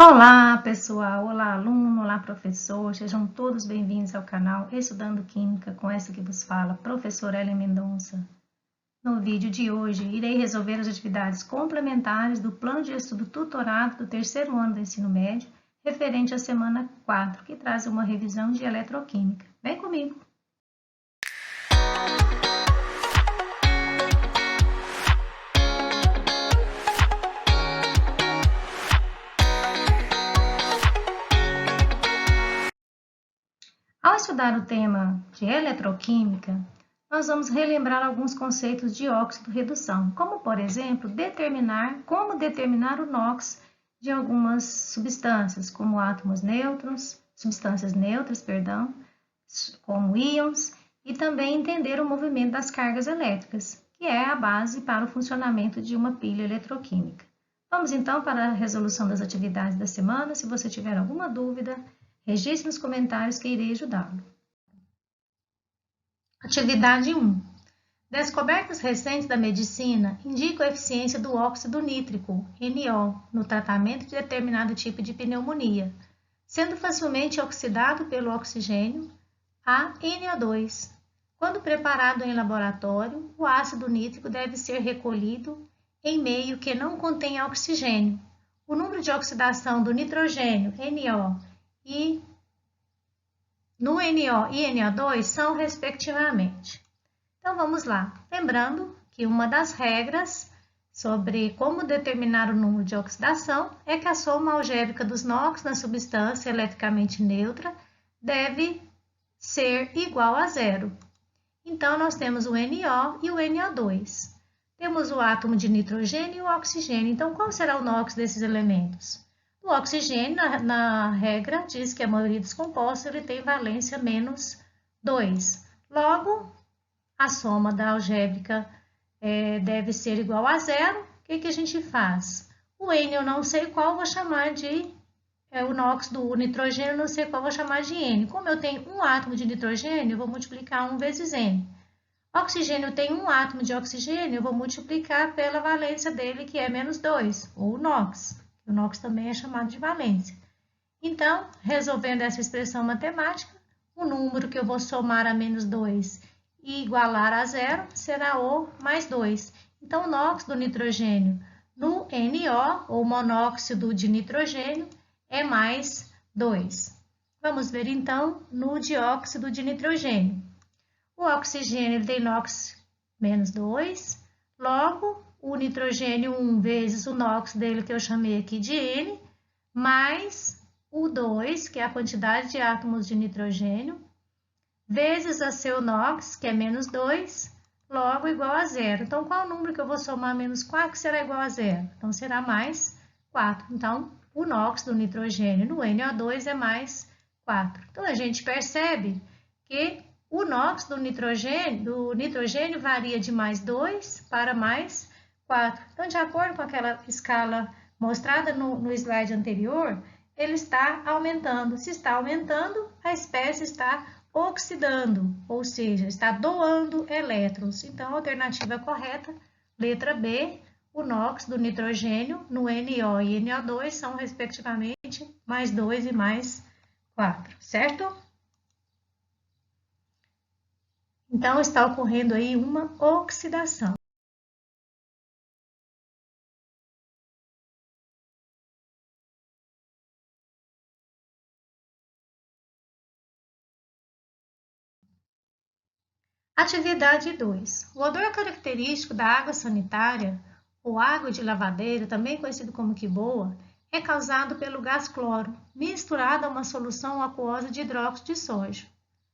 Olá, pessoal! Olá, aluno! Olá, professor! Sejam todos bem-vindos ao canal Estudando Química, com essa que vos fala, professora Ellen Mendonça. No vídeo de hoje, irei resolver as atividades complementares do plano de estudo tutorado do terceiro ano do ensino médio, referente à semana 4, que traz uma revisão de eletroquímica. Vem comigo! Ao estudar o tema de eletroquímica, nós vamos relembrar alguns conceitos de óxido-redução, como, por exemplo, como determinar o NOx de algumas substâncias, como átomos neutros, substâncias neutras, como íons, e também entender o movimento das cargas elétricas, que é a base para o funcionamento de uma pilha eletroquímica. Vamos então para a resolução das atividades da semana. Se você tiver alguma dúvida, registre nos comentários que irei ajudá-lo. Atividade 1. Descobertas recentes da medicina indicam a eficiência do óxido nítrico, NO, no tratamento de determinado tipo de pneumonia, sendo facilmente oxidado pelo oxigênio a NO2. Quando preparado em laboratório, o ácido nítrico deve ser recolhido em meio que não contenha oxigênio. O número de oxidação do nitrogênio, NO, e no NO e NO2 são respectivamente. Então vamos lá. Lembrando que uma das regras sobre como determinar o número de oxidação é que a soma algébrica dos NOx na substância eletricamente neutra deve ser igual a zero. Então nós temos o NO e o NO2. Temos o átomo de nitrogênio e o oxigênio. Então qual será o NOx desses elementos? O oxigênio, na regra, diz que a maioria dos compostos ele tem valência menos 2. Logo, a soma da algébrica deve ser igual a zero. O que a gente faz? O N eu não sei qual, vou chamar de o NOx do nitrogênio, não sei qual, vou chamar de N. Como eu tenho um átomo de nitrogênio, eu vou multiplicar 1 vezes N. Oxigênio tem um átomo de oxigênio, eu vou multiplicar pela valência dele, que é menos 2, ou NOx. O NOx também é chamado de valência. Então, resolvendo essa expressão matemática, o número que eu vou somar a menos 2 e igualar a zero será o mais 2. Então, o NOx do nitrogênio no NO, ou monóxido de nitrogênio, é mais 2. Vamos ver, então, no dióxido de nitrogênio. O oxigênio tem NOx menos 2, logo, o nitrogênio 1 vezes o NOx dele, que eu chamei aqui de N, mais o 2, que é a quantidade de átomos de nitrogênio, vezes a seu NOx, que é menos 2, logo igual a zero. Então, qual o número que eu vou somar menos 4 que será igual a zero? Então, será mais 4. Então, o NOx do nitrogênio no NO2 é mais 4. Então, a gente percebe que o NOx do nitrogênio varia de mais 2 para mais 4. Então, de acordo com aquela escala mostrada no slide anterior, ele está aumentando. Se está aumentando, a espécie está oxidando, ou seja, está doando elétrons. Então, a alternativa correta, letra B, o NOx do nitrogênio no NO e NO2 são, respectivamente, mais 2 e mais 4, certo? Então, está ocorrendo aí uma oxidação. Atividade 2. O odor característico da água sanitária, ou água de lavadeira, também conhecido como quiboa, é causado pelo gás cloro, misturado a uma solução aquosa de hidróxido de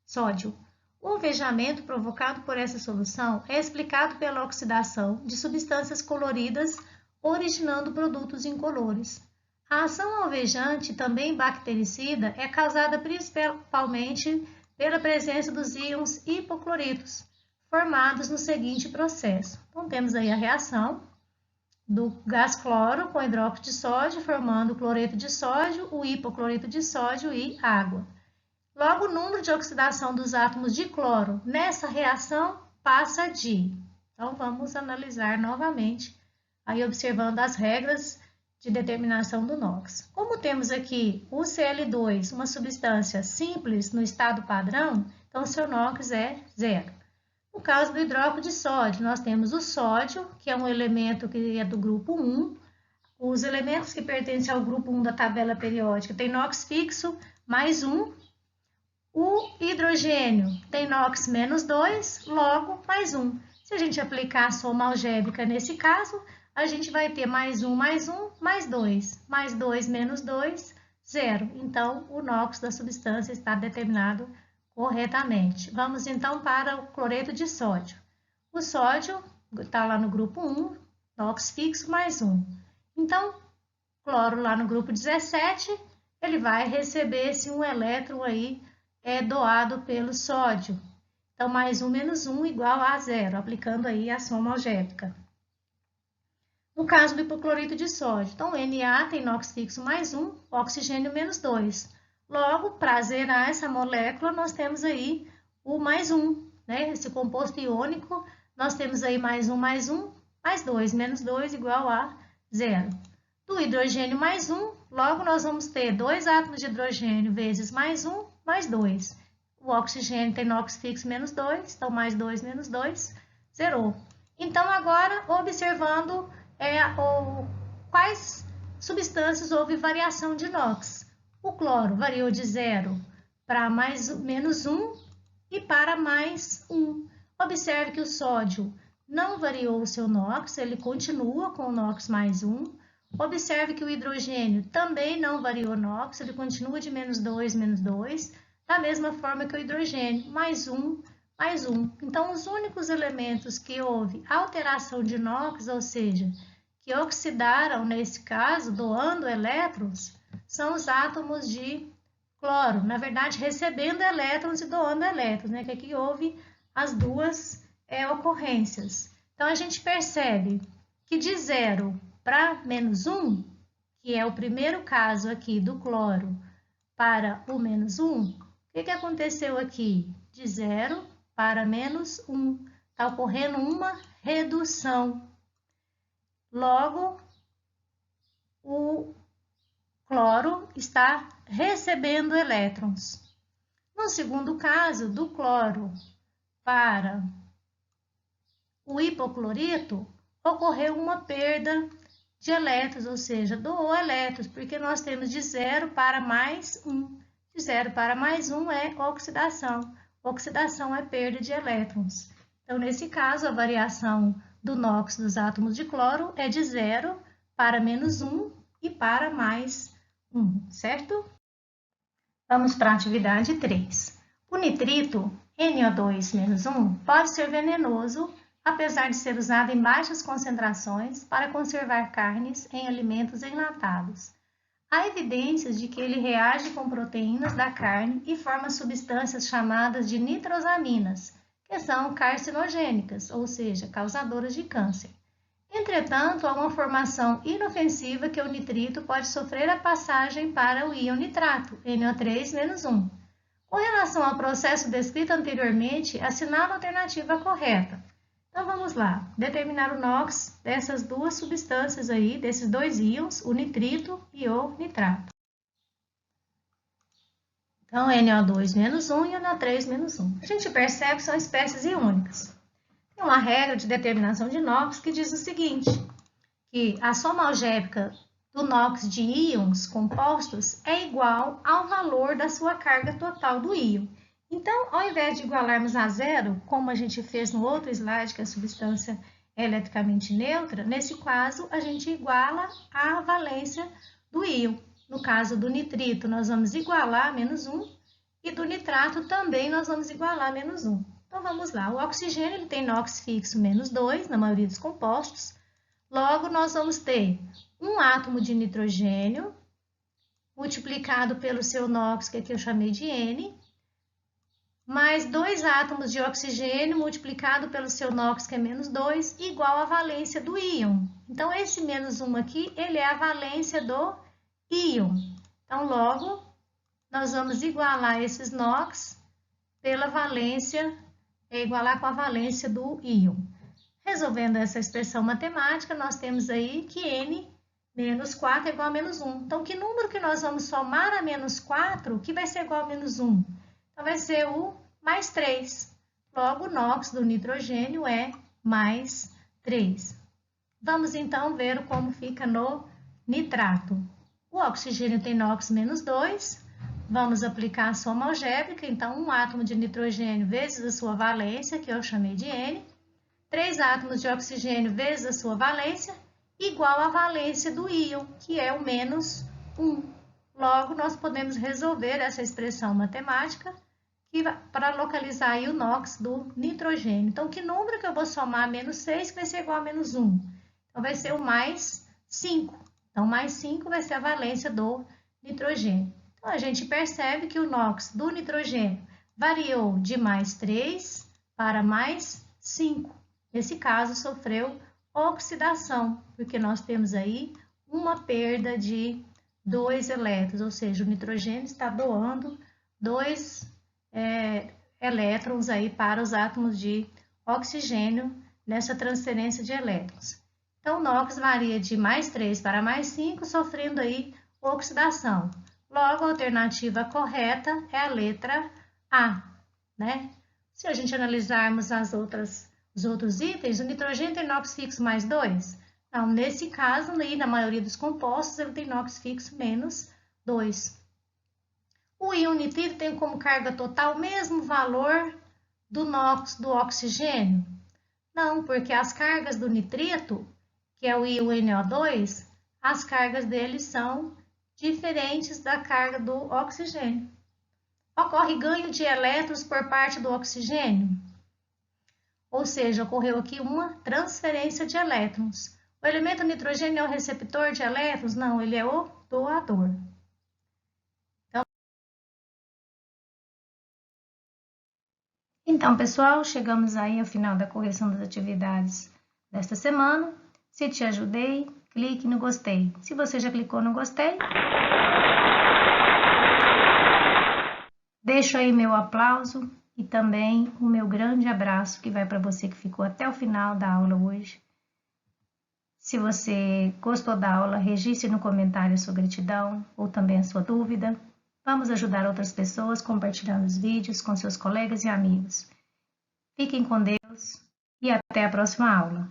sódio. O alvejamento provocado por essa solução é explicado pela oxidação de substâncias coloridas, originando produtos incolores. A ação alvejante, também bactericida, é causada principalmente pela presença dos íons hipocloritos, formados no seguinte processo. Então, temos aí a reação do gás cloro com hidróxido de sódio, formando o cloreto de sódio, o hipocloreto de sódio e água. Logo, o número de oxidação dos átomos de cloro nessa reação passa de. Então, vamos analisar novamente, aí observando as regras de determinação do NOx. Como temos aqui o Cl2, uma substância simples no estado padrão, então o seu NOx é 0. No caso do hidróxido de sódio, nós temos o sódio, que é um elemento que é do grupo 1. Os elementos que pertencem ao grupo 1 da tabela periódica têm NOx fixo mais 1. O hidrogênio tem NOx menos 2, logo mais 1. Se a gente aplicar a soma algébrica nesse caso, a gente vai ter mais 1, mais 1, mais 2. Mais 2 menos 2, 0. Então, o NOx da substância está determinado corretamente. Vamos então para o cloreto de sódio. O sódio está lá no grupo 1, NOx fixo mais 1. Então, cloro lá no grupo 17, ele vai receber esse 1 elétron aí doado pelo sódio. Então, mais 1 menos 1 igual a 0, aplicando aí a soma algébrica. No caso do hipoclorito de sódio, então, Na tem NOx fixo mais 1, oxigênio menos 2. Logo, para zerar essa molécula, nós temos aí o mais 1, né? Esse composto iônico, nós temos aí mais 1, mais 1, mais 2, menos 2 igual a 0. Do hidrogênio mais 1, logo nós vamos ter 2 átomos de hidrogênio vezes mais 1, mais 2. O oxigênio tem NOx fixo menos 2, então mais 2 menos 2, zerou. Então, agora, observando quais substâncias houve variação de NOx. O cloro variou de 0 para menos 1 e para mais 1. Observe que o sódio não variou o seu NOx, ele continua com o NOx mais 1. Observe que o hidrogênio também não variou o NOx, ele continua de menos 2, da mesma forma que o hidrogênio, mais 1, mais 1. Então, os únicos elementos que houve alteração de NOx, ou seja, que oxidaram, nesse caso, doando elétrons, são os átomos de cloro, na verdade, recebendo elétrons e doando elétrons, né? Que aqui houve as duas ocorrências. Então, a gente percebe que de 0 para menos 1, que é o primeiro caso aqui do cloro, para o menos 1, o que aconteceu aqui? De 0 para menos 1, está ocorrendo uma redução. Logo, o cloro está recebendo elétrons. No segundo caso, do cloro para o hipoclorito, ocorreu uma perda de elétrons, ou seja, doou elétrons, porque nós temos de 0 para mais 1. De 0 para mais 1 é oxidação. Oxidação é perda de elétrons. Então, nesse caso, a variação do NOx dos átomos de cloro é de 0 para menos 1 e para mais 1, certo? Vamos para a atividade 3. O nitrito, NO2-1, pode ser venenoso, apesar de ser usado em baixas concentrações para conservar carnes em alimentos enlatados. Há evidências de que ele reage com proteínas da carne e forma substâncias chamadas de nitrosaminas, que são carcinogênicas, ou seja, causadoras de câncer. Entretanto, há uma formação inofensiva que o nitrito pode sofrer a passagem para o íon nitrato, NO3-1. Com relação ao processo descrito anteriormente, assinala a alternativa correta. Então, vamos lá, determinar o NOx dessas duas substâncias aí, desses dois íons, o nitrito e o nitrato. Então, NO2-1 e NO3-1. A gente percebe que são espécies iônicas. Tem uma regra de determinação de NOx que diz o seguinte, que a soma algébrica do NOx de íons compostos é igual ao valor da sua carga total do íon. Então, ao invés de igualarmos a 0, como a gente fez no outro slide, que a substância é eletricamente neutra, nesse caso, a gente iguala a valência do íon. No caso do nitrito, nós vamos igualar a menos 1, e do nitrato também nós vamos igualar a menos 1. Então, vamos lá. O oxigênio ele tem NOx fixo menos 2, na maioria dos compostos. Logo, nós vamos ter um átomo de nitrogênio, multiplicado pelo seu NOx, que aqui eu chamei de N, mais 2 átomos de oxigênio multiplicado pelo seu NOx, que é menos 2, igual à valência do íon. Então, esse menos 1 aqui, ele é a valência do íon. Então, logo, nós vamos igualar esses NOx pela valência, igualar com a valência do íon. Resolvendo essa expressão matemática, nós temos aí que N Menos 4 é igual a menos 1. Então, que número que nós vamos somar a menos 4 que vai ser igual a menos 1? Então, vai ser o mais 3. Logo, o NOx do nitrogênio é mais 3. Vamos, então, ver como fica no nitrato. O oxigênio tem NOx menos 2. Vamos aplicar a soma algébrica. Então, um átomo de nitrogênio vezes a sua valência, que eu chamei de N. 3 átomos de oxigênio vezes a sua valência, igual à valência do íon, que é o menos 1. Logo, nós podemos resolver essa expressão matemática para localizar aí o NOx do nitrogênio. Então, que número que eu vou somar menos 6 que vai ser igual a menos 1? Então, vai ser o mais 5. Então, mais 5 vai ser a valência do nitrogênio. Então, a gente percebe que o NOx do nitrogênio variou de mais 3 para mais 5. Nesse caso, sofreu oxidação, porque nós temos aí uma perda de 2 elétrons, ou seja, o nitrogênio está doando 2 elétrons aí para os átomos de oxigênio nessa transferência de elétrons. Então, o NOx varia de mais 3 para mais 5, sofrendo aí oxidação. Logo, a alternativa correta é a letra A, né? Se a gente analisarmos os outros itens, o nitrogênio tem NOx fixo mais 2? Não, nesse caso, e na maioria dos compostos, ele tem NOx fixo menos 2. O íon nitrito tem como carga total o mesmo valor do NOx do oxigênio? Não, porque as cargas do nitrito, que é o íon NO2, as cargas dele são diferentes da carga do oxigênio. Ocorre ganho de elétrons por parte do oxigênio? Ou seja, ocorreu aqui uma transferência de elétrons. O elemento nitrogênio é o receptor de elétrons? Não, ele é o doador. Então, pessoal, chegamos aí ao final da correção das atividades desta semana. Se te ajudei, clique no gostei. Se você já clicou no gostei, deixo aí meu aplauso e também o meu grande abraço que vai para você que ficou até o final da aula hoje. Se você gostou da aula, registre no comentário a sua gratidão ou também a sua dúvida. Vamos ajudar outras pessoas compartilhando os vídeos com seus colegas e amigos. Fiquem com Deus e até a próxima aula.